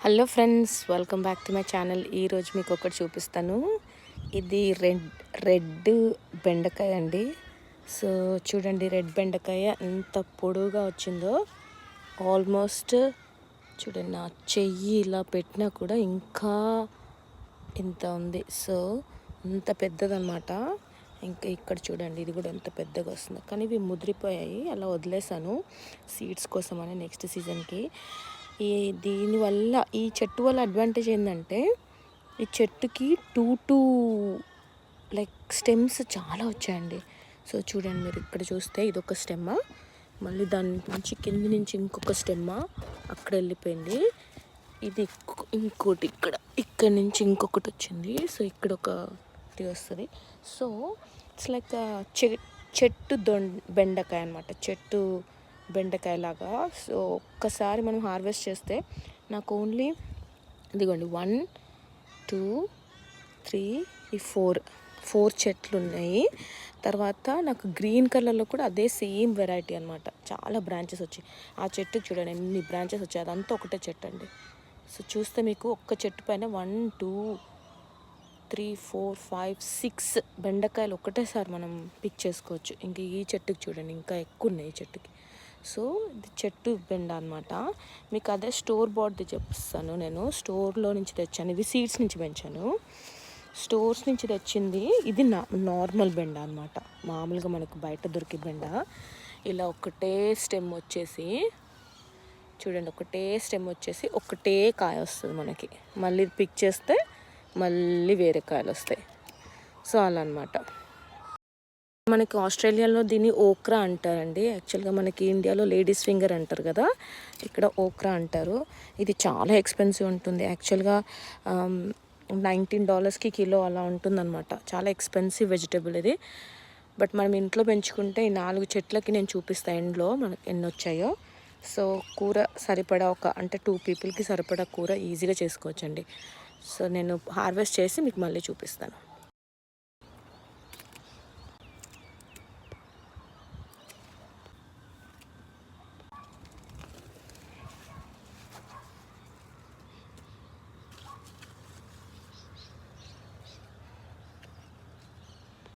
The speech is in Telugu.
Hello friends, welcome back to my channel. ఈరోజు మీకు ఒకటి చూపిస్తాను. ఇది రెడ్ బెండకాయ అండి. సో చూడండి, రెడ్ బెండకాయ ఎంత పొడువుగా వచ్చిందో. ఆల్మోస్ట్ చూడండి, నా చెయ్యి ఇలా పెట్టినా కూడా ఇంకా ఇంత ఉంది. సో అంత పెద్దదన్నమాట. ఇంకా ఇక్కడ చూడండి, ఇది కూడా ఎంత పెద్దగా వస్తుందో. కానీ ఇవి ముదిరిపోయాయి, అలా వదిలేసాను సీడ్స్ కోసం అని నెక్స్ట్ సీజన్కి. దీనివల్ల ఈ చెట్టు వల్ల అడ్వాంటేజ్ ఏంటంటే, ఈ చెట్టుకి టూ లైక్ స్టెమ్స్ చాలా వచ్చాయండి. సో చూడండి, మీరు ఇక్కడ చూస్తే ఇదొక స్టెమ్, మళ్ళీ దాని నుంచి కింది నుంచి ఇంకొక స్టెమ్ అక్కడ వెళ్ళిపోయింది. ఇది ఇంకోటి ఇక్కడ నుంచి ఇంకొకటి వచ్చింది. సో ఇక్కడ ఒకటి వస్తుంది. సో ఇట్స్ లైక్ చెట్టు బెండకాయ అనమాట, చెట్టు బెండకాయలాగా. సో ఒక్కసారి మనం హార్వెస్ట్ చేస్తే నాకు ఓన్లీ ఇదిగోండి 1 2 3 4 చెట్లు ఉన్నాయి. తర్వాత నాకు గ్రీన్ కలర్లో కూడా అదే సేమ్ వెరైటీ అనమాట. చాలా బ్రాంచెస్ వచ్చాయి. ఆ చెట్టుకి చూడండి ఎన్ని బ్రాంచెస్ వచ్చాయి. అదంతా ఒకటే చెట్టు అండి. సో చూస్తే మీకు ఒక్క చెట్టు పైన 1 2 3 4 5 6 బెండకాయలు ఒకటేసారి మనం పిక్ చేసుకోవచ్చు. ఇంక ఈ చెట్టుకి చూడండి, ఇంకా ఎక్కువ ఉన్నాయి ఈ చెట్టుకి. సో ఇది చెట్టు బెండ అనమాట. మీకు అదే స్టోర్ బాట్ది చెప్తాను. నేను స్టోర్లో నుంచి తెచ్చాను. ఇవి సీడ్స్ నుంచి పెంచాను, స్టోర్స్ నుంచి తెచ్చింది. ఇది నార్మల్ బెండ అనమాట, మామూలుగా మనకు బయట దొరికే బెండ. ఇలా ఒకటే స్టెమ్ వచ్చేసి చూడండి, ఒకటే స్టెమ్ వచ్చేసి ఒకటే కాయ వస్తుంది మనకి. మళ్ళీ పిక్ చేస్తే మళ్ళీ వేరే కాయలు వస్తాయి. సో అలా అనమాట. మనకి ఆస్ట్రేలియాలో దీన్ని ఓక్రా అంటారండి. యాక్చువల్గా మనకి ఇండియాలో లేడీస్ ఫింగర్ అంటారు కదా, ఇక్కడ ఓక్రా అంటారు. ఇది చాలా ఎక్స్పెన్సివ్ ఉంటుంది. యాక్చువల్గా $19 కిలో అలా ఉంటుందన్నమాట. చాలా ఎక్స్పెన్సివ్ వెజిటేబుల్ ఇది. బట్ మనం ఇంట్లో పెంచుకుంటే ఈ 4 చెట్లకి నేను చూపిస్తాను ఎండ్లో మనకి ఎన్ని వచ్చాయో. సో కూర సరిపడా అంటే 2 పీపుల్కి సరిపడా కూర ఈజీగా చేసుకోవచ్చండి. సో నేను హార్వెస్ట్ చేసి మీకు మళ్ళీ చూపిస్తాను.